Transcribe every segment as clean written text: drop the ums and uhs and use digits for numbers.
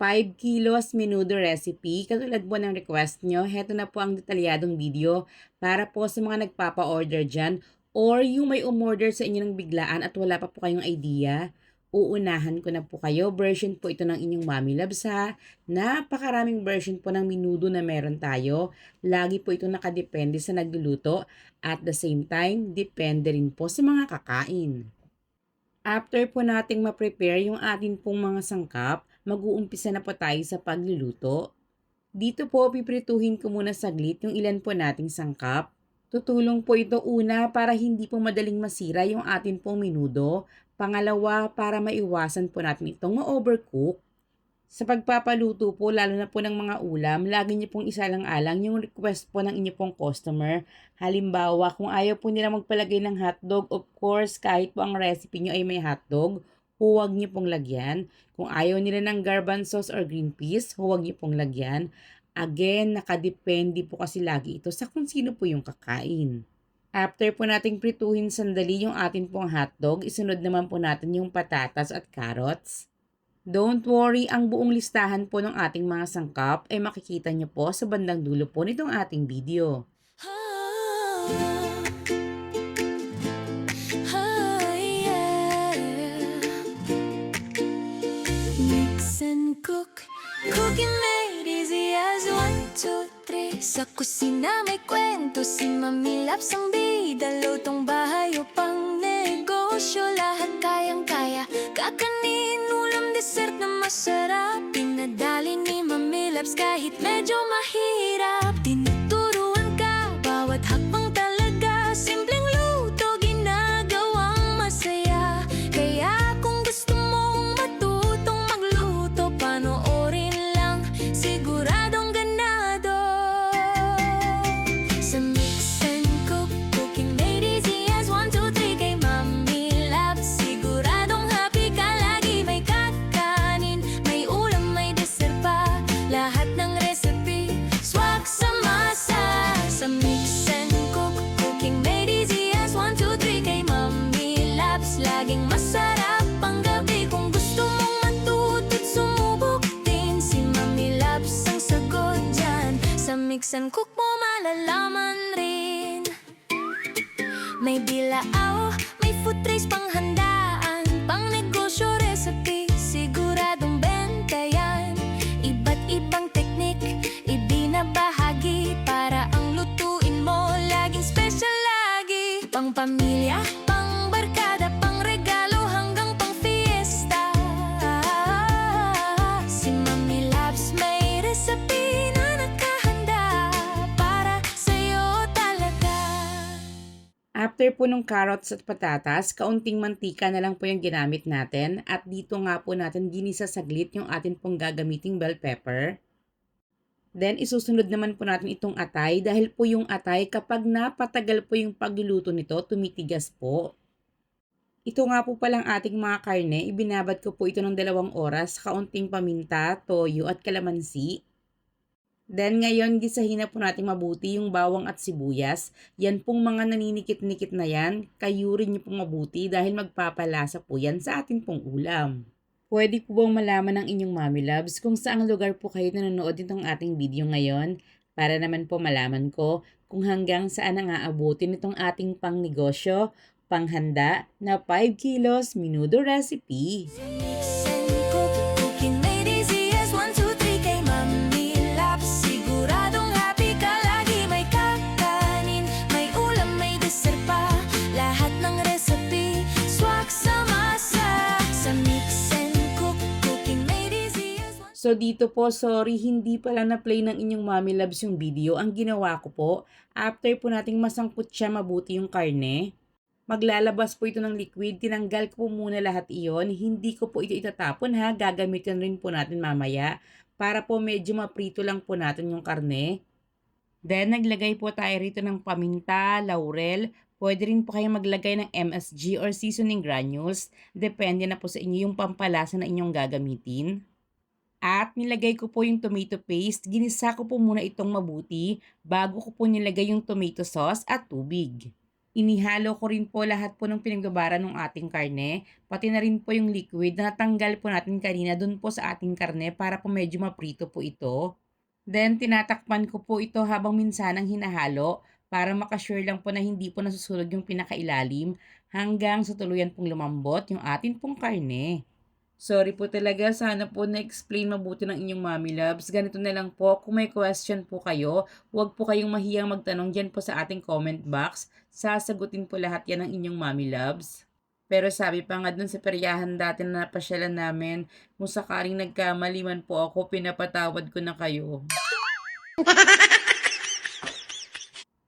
5 kilos menudo recipe. Katulad po ng request nyo, heto na po ang detalyadong video para po sa mga nagpapa-order dyan or yung may umorder sa inyo ng biglaan at wala pa po kayong idea. Uunahan ko na po kayo. Version po ito ng inyong Mommy Loves ha. Napakaraming version po ng menudo na meron tayo. Lagi po ito nakadepende sa nagluluto. At the same time, depende rin po sa mga kakain. After po nating ma-prepare yung atin pong mga sangkap, mag-uumpisa na po tayo sa pagluluto. Dito po, piprituhin ko muna saglit yung ilan po nating sangkap. Tutulong po ito una para hindi po madaling masira yung atin pong menudo. Pangalawa, para maiwasan po natin itong ma-overcook. Sa pagpapaluto po, lalo na po ng mga ulam, lagi niyo pong isalang-alang yung request po ng inyo pong customer. Halimbawa, kung ayaw po nila magpalagay ng hotdog, of course, kahit po ang recipe niyo ay may hotdog, huwag niyo pong lagyan. Kung ayaw nila ng garbanzos or green peas, huwag niyo pong lagyan. Again, nakadepende po kasi lagi ito sa kung sino po yung kakain. After po nating prituhin sandali yung atin pong hotdog, isunod naman po natin yung patatas at carrots. Don't worry, ang buong listahan po ng ating mga sangkap ay makikita nyo po sa bandang dulo po nitong ating video. Mix and cook, cooking made easy as 1, 2, 3. Sa kusina may kwento, si Mami Loves ang bida. Lutong bahay o pang negosyo, lahat kayang-kaya. Kakanin, ulam, dessert na masarap. Pinadali ni Mami Loves kahit medyo mahirap. Tinuturuan ka, bawat hakbang talaga. Simpleng luto, ginagawang masaya. Kaya kung gusto mong matutong magluto, panoorin lang, siguradong ganado. Sa Mix and Cook, cooking made easy as 1, 2, 3. Kay Mami Loves, siguradong happy ka lagi. May kakanin, may ulam, may dessert pa. Lahat ng recipe, swak sa masa. Sa Mix and Cook, cooking made easy as 1, 2, 3. Kay Mami Loves, laging masarap ang gabi. Kung gusto mong matuto't sumubok din, si Mami Loves ang sagot dyan. Sa Mix and Cook mo malalaman rin. May bilao, may food trays panghandaan, pang negosyo recipe, siguradong benta yan. Iba't ibang teknik, ibinabahagi para ang lutuin mo laging special lagi. Pang pamilya, pang barkada, pang regalo hanggang pang fiesta. Si Mami Loves may recipe na nakahanda para sa'yo talaga. After po ng carrots at patatas, kaunting mantika na lang po yung ginamit natin. At dito nga po natin ginisa saglit yung atin pong gagamiting bell pepper. Then isusunod naman po natin itong atay dahil po yung atay kapag napatagal po yung pagluluto nito, tumitigas po. Ito nga po palang ating mga karne, ibinabad ko po ito ng 2 oras, kaunting paminta, toyo at kalamansi. Then ngayon, gisahin na po natin mabuti yung bawang at sibuyas. Yan pong mga naninikit-nikit na yan, kayurin niyo pong mabuti dahil magpapalasa po yan sa atin pong ulam. Pwede po bang malaman ng inyong Mommy Loves kung saang lugar po kayo nanonood nitong ating video ngayon? Para naman po malaman ko kung hanggang saan ang aabutin itong ating pangnegosyo, panghanda na 5 kilos menudo recipe. Mix and Cook, cooking made easy as 1, 2, 3. Kay Mami Loves, siguradong happy ka lagi. May kakanin, may ulam, may dessert pa. Lahat ng recipe, swak sa masa. Sa Mix and Cook, cooking made easy as 1. So dito po, sorry, hindi pala na-play ng inyong Mommy Loves yung video. Ang ginawa ko po, after po nating masangkot siya mabuti yung karne, maglalabas po ito ng liquid. Tinanggal ko po muna lahat iyon. Hindi ko po ito itatapon ha. Gagamitin rin po natin mamaya para po medyo maprito lang po natin yung karne. Then naglagay po tayo rito ng paminta, laurel. Pwede rin po kayo maglagay ng MSG or seasoning granules. Depende na po sa inyo yung pampalasa na inyong gagamitin. At nilagay ko po yung tomato paste. Ginisa ko po muna itong mabuti bago ko po nilagay yung tomato sauce at tubig. Inihalo ko rin po lahat po ng pinagbabara ng ating karne, pati na rin po yung liquid na natanggal po natin kanina dun po sa ating karne para po medyo maprito po ito. Then tinatakpan ko po ito habang minsanang hinahalo para makasure lang po na hindi po nasusunog yung pinakailalim hanggang sa tuluyan pong lumambot yung atin pong karne. Sorry po talaga, sana po na-explain mabuti ng inyong mommy loves. Ganito na lang po, kung may question po kayo, huwag po kayong mahiyang magtanong dyan po sa ating comment box. Sasagutin po lahat yan ng inyong mommy loves. Pero sabi pa nga dun sa peryahan dati na napasyalan namin, kung sakaling nagkamali man po ako, pinapatawad ko na kayo.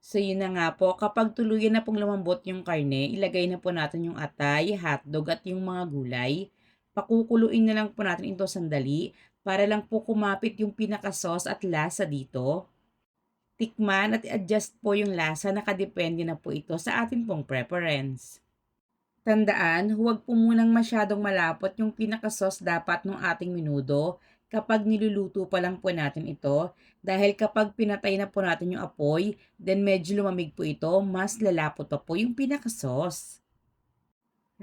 So yun na nga po, kapag tuluyan na pong lumambot yung karne, ilagay na po natin yung atay, hotdog at yung mga gulay. Pakukuluin na lang po natin ito sandali para lang po kumapit yung pinaka-sauce at lasa dito. Tikman at i-adjust po yung lasa, nakadepende na po ito sa atin pong preference. Tandaan, huwag po munang masyadong malapot yung pinaka-sauce dapat ng ating menudo kapag niluluto pa lang po natin ito. Dahil kapag pinatay na po natin yung apoy, then medyo lumamig po ito, mas lalapot pa po yung pinaka-sauce.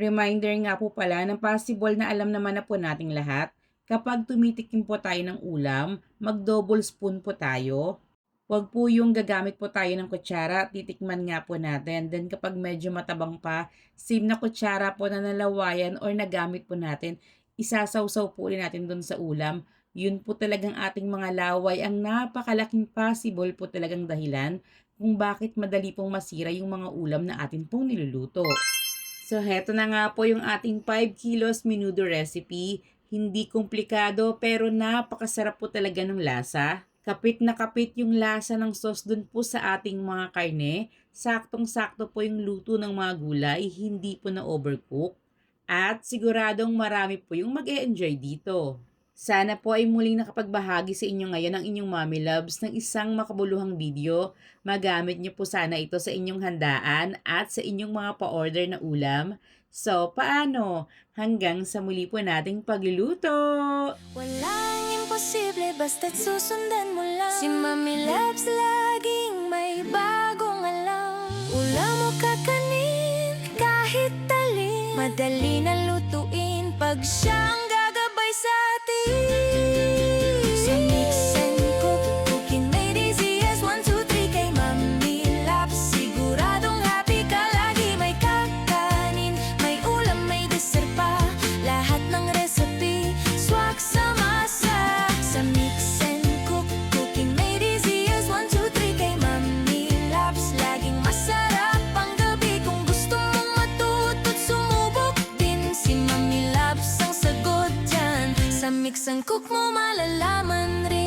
Reminder nga po pala na possible na alam naman na po nating lahat, kapag tumitikim po tayo ng ulam, mag-double spoon po tayo. Huwag po yung gagamit po tayo ng kutsara, titikman nga po natin. Then kapag medyo matabang pa, same na kutsara po na nalawayan or nagamit po natin, isasawsaw po ulit natin dun sa ulam. Yun po talagang ating mga laway ang napakalaking possible po talagang dahilan kung bakit madali pong masira yung mga ulam na atin pong niluluto. So, heto na nga po yung ating 5 kilos menudo recipe. Hindi komplikado pero napakasarap po talaga ng lasa. Kapit na kapit yung lasa ng sauce dun po sa ating mga karne. Saktong-sakto po yung luto ng mga gulay, hindi po na overcook. At siguradong marami po yung mag-e-enjoy dito. Sana po ay muling nakapagbahagi sa inyo ngayon ang inyong mommy loves ng isang makabuluhang video. Magamit niyo po sana ito sa inyong handaan at sa inyong mga pa-order na ulam. So, paano? Hanggang sa muli po nating pagluluto! Walang imposible basta't susundan mo lang. Si Mami Labs laging may bagong alam. Ulam o kakanin, kahit talin, madali na lutuin pag siyang gagabay sa atin. Sa mix and cook, cooking made easy as 1, 2, 3 kay Mami Labs. Siguradong happy ka lagi, may kakanin, may ulam, may dessert pa. Lahat ng recipe, swak sa masa. Sa mix and cook, cooking made easy as 1, 2, 3 kay Mami Labs. Laging masarap ang gabi kung gusto mong matuto't sumubok din. Si Mami Labs ang sagot dyan. Sa mix and cook mo malalaman rin.